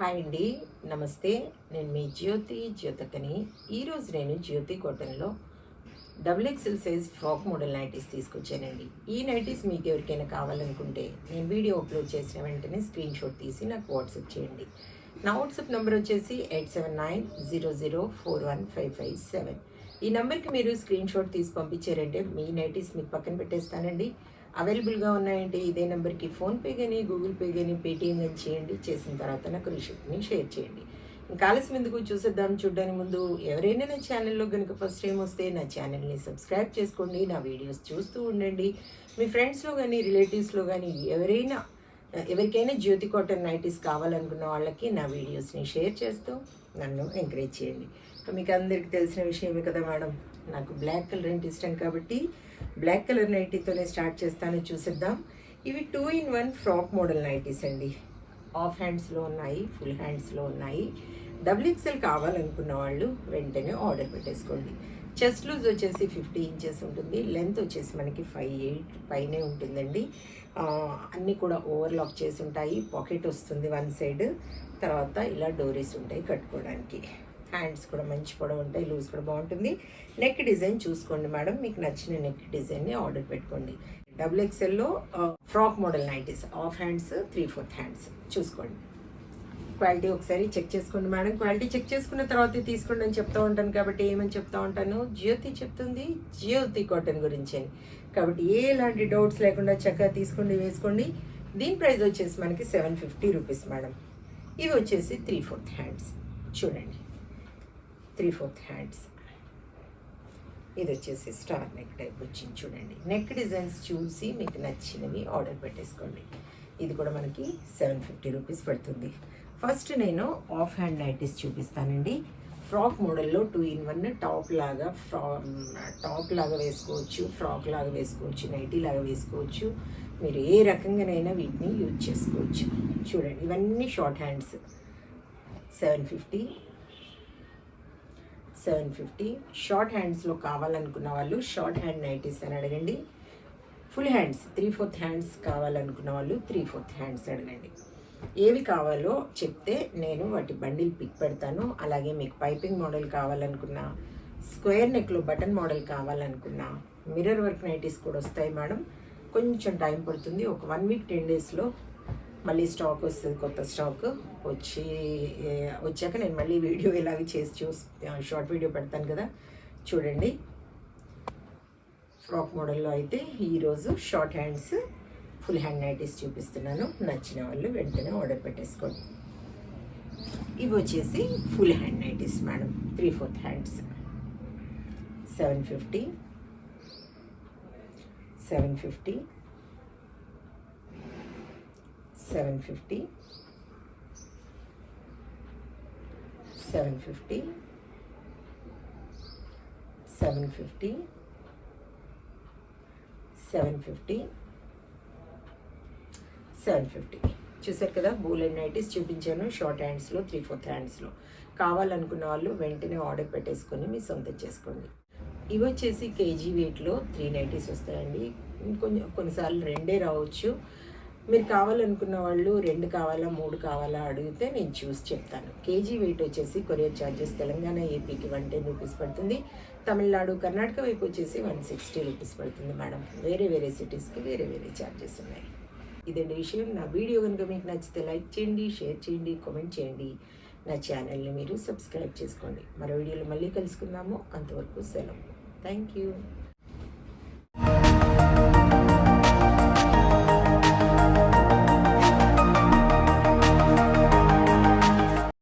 Hi అండి, నమస్తే. నేను మీ జ్యోతకని. ఈరోజు నేను జ్యోతి కాటన్లో XXL size frock model nighties తీసుకొచ్చానండి. ఈ నైటీస్ మీకు ఎవరికైనా కావాలనుకుంటే నేను వీడియో అప్లోడ్ చేసిన వెంటనే స్క్రీన్ షాట్ తీసి నాకు వాట్సాప్ చేయండి. నా వాట్సాప్ నెంబర్ వచ్చేసి 8790041557. ఈ నెంబర్కి మీరు స్క్రీన్ షాట్ తీసి పంపించారంటే మీ నైటీస్ మీకు పక్కన పెట్టేస్తానండి. అవైలబుల్గా ఉన్నాయంటే ఇదే నెంబర్కి ఫోన్పే కానీ గూగుల్ పే కానీ పేటీఎం కానీ చేయండి. చేసిన తర్వాత నాకు రిసిప్ట్ని షేర్ చేయండి. ఇంకా ఆలస్యం ఎందుకు చూసేద్దాం. చూడడానికి ముందు ఎవరైనా నా ఛానల్లో కనుక ఫస్ట్ టైం వస్తే నా ఛానల్ని సబ్స్క్రైబ్ చేసుకోండి. నా వీడియోస్ చూస్తూ ఉండండి. మీ ఫ్రెండ్స్లో కానీ రిలేటివ్స్లో కానీ ఎవరికైనా జ్యోతి కాటన్ నైటీస్ కావాలనుకున్న వాళ్ళకి నా వీడియోస్ని షేర్ చేస్తూ నన్ను ఎంకరేజ్ చేయండి. మీకు అందరికీ తెలిసిన విషయమే కదా మేడం, నాకు బ్లాక్ కలర్ అంటే ఇష్టం కాబట్టి బ్లాక్ కలర్ నైటీతోనే స్టార్ట్ చేస్తాను. చూసేద్దాం. ఇవి 2-in-1 ఫ్రాక్ మోడల్ నైటీస్ అండి. హాఫ్ హ్యాండ్స్లో ఉన్నాయి, ఫుల్ హ్యాండ్స్లో ఉన్నాయి. XXL కావాలనుకున్న వాళ్ళు వెంటనే ఆర్డర్ పెట్టేసుకోండి. చెస్ట్ లూజ్ వచ్చేసి 50 ఇంచెస్ ఉంటుంది. లెంత్ వచ్చేసి మనకి 5'8" పైనే ఉంటుందండి. అన్నీ కూడా ఓవర్లాక్ చేసి ఉంటాయి. పాకెట్ వస్తుంది వన్ సైడ్. తర్వాత ఇలా డోరీస్ ఉంటాయి కట్టుకోవడానికి. హ్యాండ్స్ కూడా మంచి పొడవు ఉంటాయి, లూజ్ కూడా బాగుంటుంది. నెక్ డిజైన్ చూసుకోండి మేడం, మీకు నచ్చిన నెక్ డిజైన్ని ఆర్డర్ పెట్టుకోండి. XXLలో frock model nighties, half hands, 3/4 hands చూసుకోండి. క్వాలిటీ ఒకసారి చెక్ చేసుకోండి మేడం. క్వాలిటీ చెక్ చేసుకున్న తర్వాత తీసుకోండి అని చెప్తూ ఉంటాను కాబట్టి ఏమని చెప్తూ ఉంటాను, జ్యోతి చెప్తుంది జ్యోతి కాటన్ గురించి అని. కాబట్టి ఎలాంటి డౌట్స్ లేకుండా చక్కగా తీసుకోండి, వేసుకోండి. దీని ప్రైస్ వచ్చేసి మనకి 750 రూపీస్ మేడం. ఇవి వచ్చేసి 3/4 హ్యాండ్స్ చూడండి, 3/4 హ్యాండ్స్. ఇది వచ్చేసి స్టార్ నెక్ టైప్ వచ్చింది చూడండి. నెక్ డిజైన్స్ చూసి మీకు నచ్చినవి ఆర్డర్ పెట్టేసుకోండి. ఇది కూడా మనకి 750 రూపీస్ పడుతుంది. ఫస్ట్ నేను హాఫ్ హ్యాండ్ నైటీస్ చూపిస్తానండి. ఫ్రాక్ మోడల్లో 2-in-1 టాప్ లాగా వేసుకోవచ్చు, ఫ్రాక్ లాగా వేసుకోవచ్చు, నైటీ లాగా వేసుకోవచ్చు. మీరు ఏ రకంగానైనా వీటిని యూజ్ చేసుకోవచ్చు. చూడండి, ఇవన్నీ షార్ట్ హ్యాండ్స్. 750 షార్ట్ హ్యాండ్స్లో కావాలనుకున్న వాళ్ళు షార్ట్ హ్యాండ్ నైటీస్ అని అడగండి. ఫుల్ హ్యాండ్స్ 3/4 హ్యాండ్స్ కావాలనుకున్న వాళ్ళు 3/4 హ్యాండ్స్ అడగండి. ఏవి కావాలో చెప్తే నేను వాటి బండిల్ పిక్ పెడతాను. అలాగే మీకు పైపింగ్ మోడల్ కావాలనుకున్నా, స్క్వేర్ నెక్లో బటన్ మోడల్ కావాలనుకున్నా, మిర్రర్ వర్క్ నైటీస్ కూడా వస్తాయి మేడం. కొంచెం టైం పడుతుంది. ఒక 1 వీక్ 10 డేస్లో మళ్ళీ స్టాక్ వస్తుంది. కొత్త స్టాక్ వచ్చాక నేను మళ్ళీ వీడియో ఇలాగ చేసి షార్ట్ వీడియో పెడతాను కదా. చూడండి, ఫ్రాక్ మోడల్లో అయితే ఈరోజు short hands, full hand nighties చూపిస్తున్నాను. నచ్చిన వాళ్ళు వెంటనే ఆర్డర్ పెట్టేసుకోండి. ఇవి వచ్చేసి full hand nighties madam, 3/4 hands. 750 750 750 750 750 750 750 చూసారు కదా. బూలెన్ నైటీస్ చూపించాను షార్ట్ హ్యాండ్స్లో, 3/4 హ్యాండ్స్లో. కావాలనుకున్న వాళ్ళు వెంటనే ఆర్డర్ పెట్టేసుకొని మీ సొంతం చేసుకోండి. ఇవి వచ్చేసి కేజీ వెయిట్లో 3 నైటీస్ వస్తాయండి. కొన్నిసార్లు 2 రావచ్చు. మీరు కావాలనుకున్న వాళ్ళు 2 కావాలా 3 కావాలా అడిగితే నేను చూసి చెప్తాను. కేజీ వెయిట్ వచ్చేసి కొరియర్ ఛార్జెస్ తెలంగాణ ఏపీకి 110 రూపీస్ పడుతుంది. తమిళనాడు కర్ణాటక వైపు వచ్చేసి 160 రూపీస్ పడుతుంది మేడం. వేరే సిటీస్కి వేరే ఛార్జెస్ ఉన్నాయి. ఇదండి విషయం. నా వీడియో కనుక మీకు నచ్చితే లైక్ చేయండి, షేర్ చేయండి, కామెంట్ చేయండి. నా ఛానల్ని మీరు సబ్స్క్రైబ్ చేసుకోండి. మరో వీడియోలో మళ్ళీ కలుసుకుందాము. అంతవరకు సెలవు. Thank you.